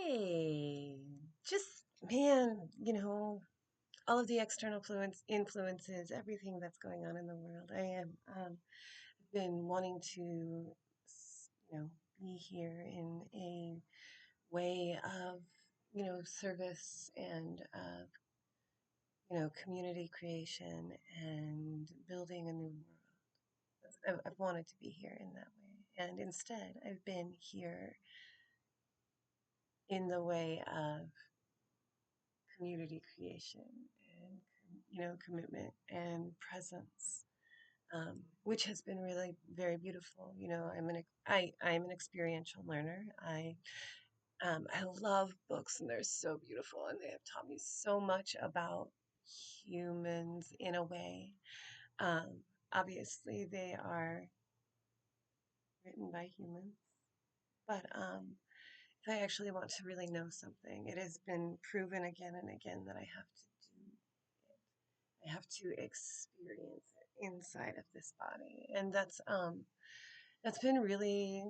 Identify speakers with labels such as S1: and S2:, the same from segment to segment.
S1: Hey, just man, all of the external influences, everything that's going on in the world. I am been wanting to, be here in a way of, service and of, community creation and building a new world. I've wanted to be here in that way, and instead, I've been here in the way of community creation and commitment and presence, which has been really very beautiful. I'm an experiential learner. I love books, and they're so beautiful, and they have taught me so much about humans in a way. Um, Obviously, they are written by humans, but if I actually want to really know something, it has been proven again and again that I have to do it. I have to experience it inside of this body. And that's been really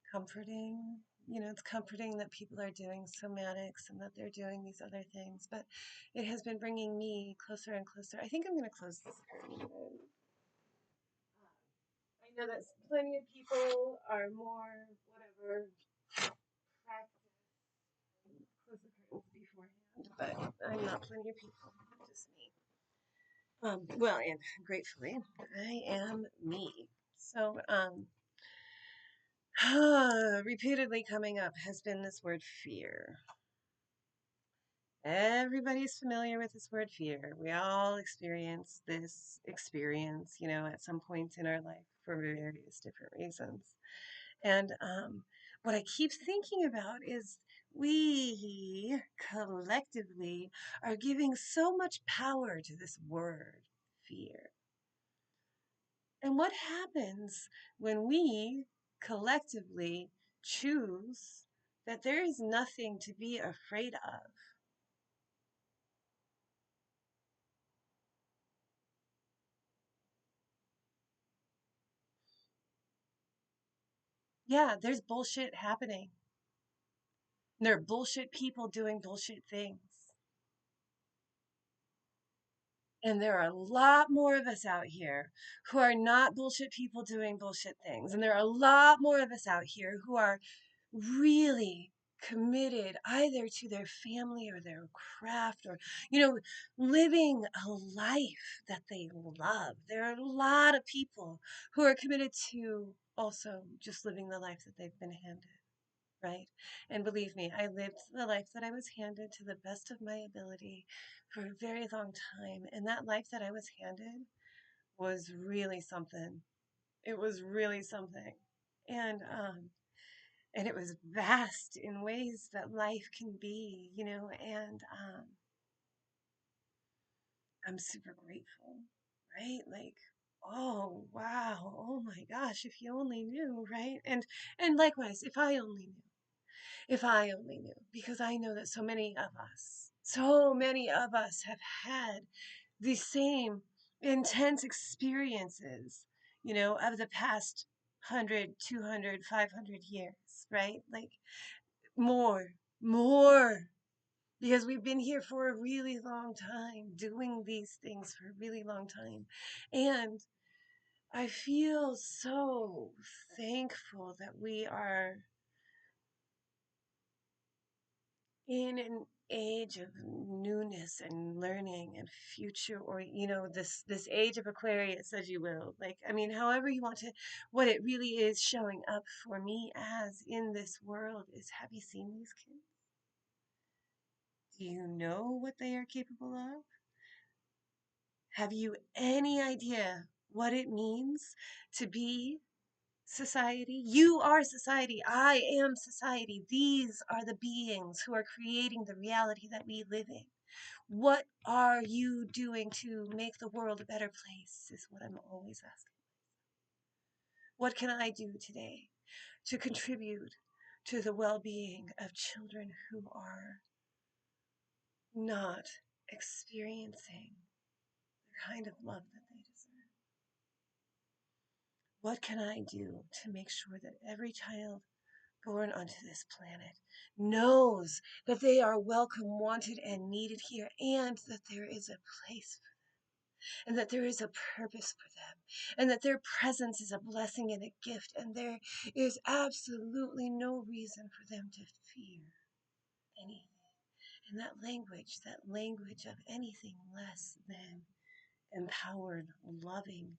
S1: comforting. It's comforting that people are doing somatics and that they're doing these other things, but it has been bringing me closer and closer. I think I'm going to close this curtain. I know that plenty of people are more whatever practice close the curtains beforehand, but I'm not plenty of people, just me. Well, and gratefully, I am me. So, repeatedly coming up has been this word fear. Everybody's familiar with this word fear. We all experience this experience, at some point in our life for various different reasons. And what I keep thinking about is we collectively are giving so much power to this word, fear. And what happens when we collectively choose that there is nothing to be afraid of? Yeah, there's bullshit happening. There are bullshit people doing bullshit things. And there are a lot more of us out here who are not bullshit people doing bullshit things. And there are a lot more of us out here who are really committed either to their family or their craft or, living a life that they love. There are a lot of people who are committed to also just living the life that they've been handed. Right? And believe me, I lived the life that I was handed to the best of my ability for a very long time. And that life that I was handed was really something. It was really something. And and it was vast in ways that life can be, and I'm super grateful, right? Like, oh wow, oh my gosh, if you only knew, right? And likewise, if I only knew, because I know that so many of us have had the same intense experiences, of the past 100, 200, 500 years, right? Like more, more, because we've been here for a really long time, doing these things for a really long time. And I feel so thankful that we are in an age of newness and learning and future, or this age of Aquarius, as you will, like, I mean, however you want to, what it really is showing up for me as in this world is, have you seen these kids? Do you know what they are capable of? Have you any idea what it means to be society? You are society. I am society. These are the beings who are creating the reality that we live in. What are you doing to make the world a better place? Is what I'm always asking. What can I do today to contribute to the well being of children who are not experiencing the kind of love that they deserve? What can I do to make sure that every child born onto this planet, knows that they are welcome, wanted, and needed here, and that there is a place for them, and that there is a purpose for them, and that their presence is a blessing and a gift, and there is absolutely no reason for them to fear anything. And that language of anything less than empowered, loving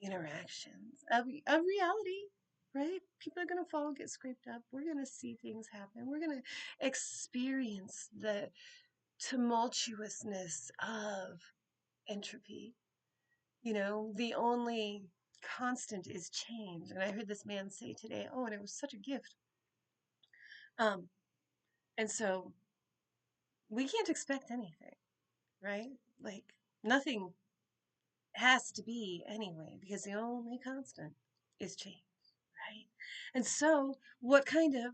S1: interactions of reality, right? People are going to fall, get scraped up. We're going to see things happen. We're going to experience the tumultuousness of entropy. You know, the only constant is change. And I heard this man say today, oh, and it was such a gift. Um, and so we can't expect anything, right? Like nothing has to be anyway, because the only constant is change, right? And so, what kind of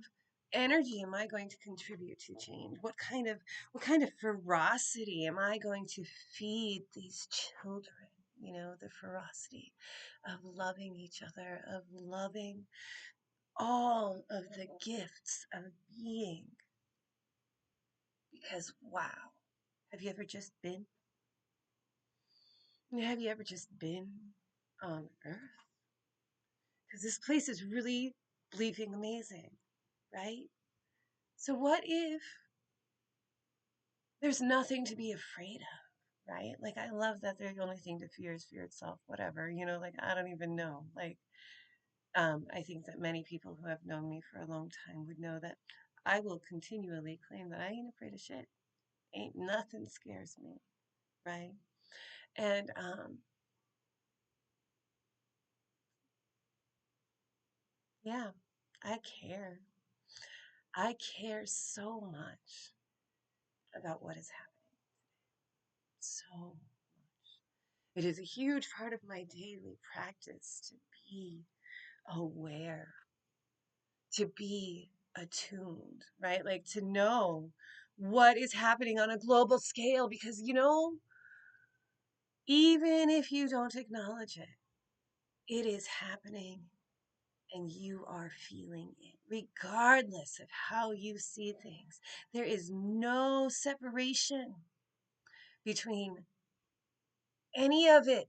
S1: energy am I going to contribute to change? What kind of ferocity am I going to feed these children? You know, the ferocity of loving each other, of loving all of the gifts of being. Because wow, have you ever just been? Have you ever just been on Earth? Because this place is really bleeping amazing, right? So, what if there's nothing to be afraid of, right? Like, I love that the only thing to fear is fear itself, whatever, like, I don't even know. Like, I think that many people who have known me for a long time would know that I will continually claim that I ain't afraid of shit. Ain't nothing scares me, right? And, yeah, I care. I care so much about what is happening. So it is a huge part of my daily practice to be aware, to be attuned, right? Like to know what is happening on a global scale because, even if you don't acknowledge it, it is happening and you are feeling it, regardless of how you see things. There is no separation between any of it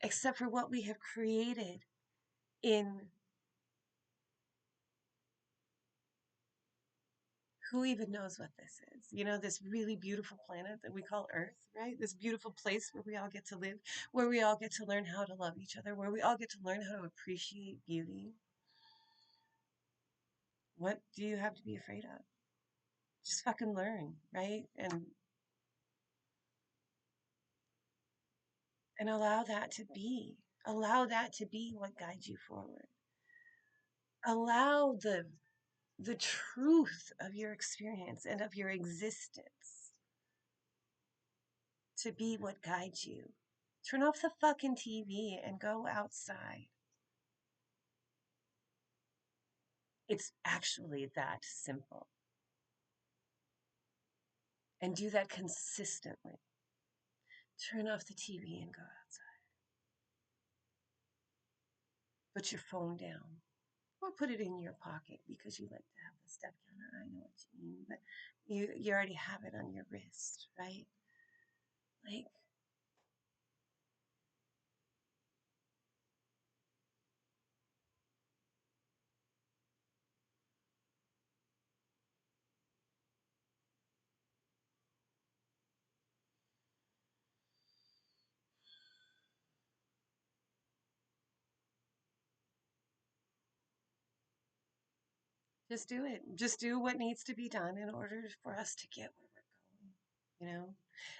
S1: except for what we have created in who even knows what this is? This really beautiful planet that we call Earth, right? This beautiful place where we all get to live, where we all get to learn how to love each other, where we all get to learn how to appreciate beauty. What do you have to be afraid of? Just fucking learn, right? And allow that to be. Allow that to be what guides you forward. Allow the truth of your experience and of your existence to be what guides you. Turn off the fucking TV and go outside. It's actually that simple. And do that consistently. Turn off the TV and go outside. Put your phone down. Or put it in your pocket because you like to have the step counter. I know what you mean, but you already have it on your wrist, right? Like, just do it. Just do what needs to be done in order for us to get where we're going,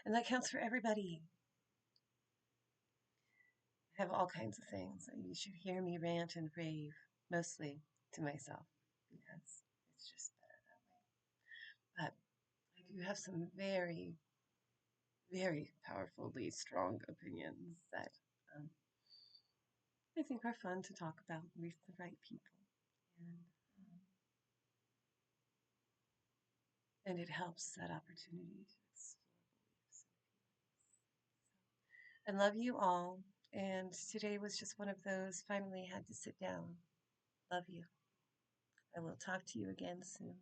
S1: And that counts for everybody. I have all kinds of things. You should hear me rant and rave, mostly to myself, because it's just better that way. But I do have some very, very powerfully strong opinions that um, I think are fun to talk about with the right people. And, um, and it helps that opportunity to explore beliefs and feelings. I love you all. And today was just one of those, finally had to sit down. Love you. I will talk to you again soon.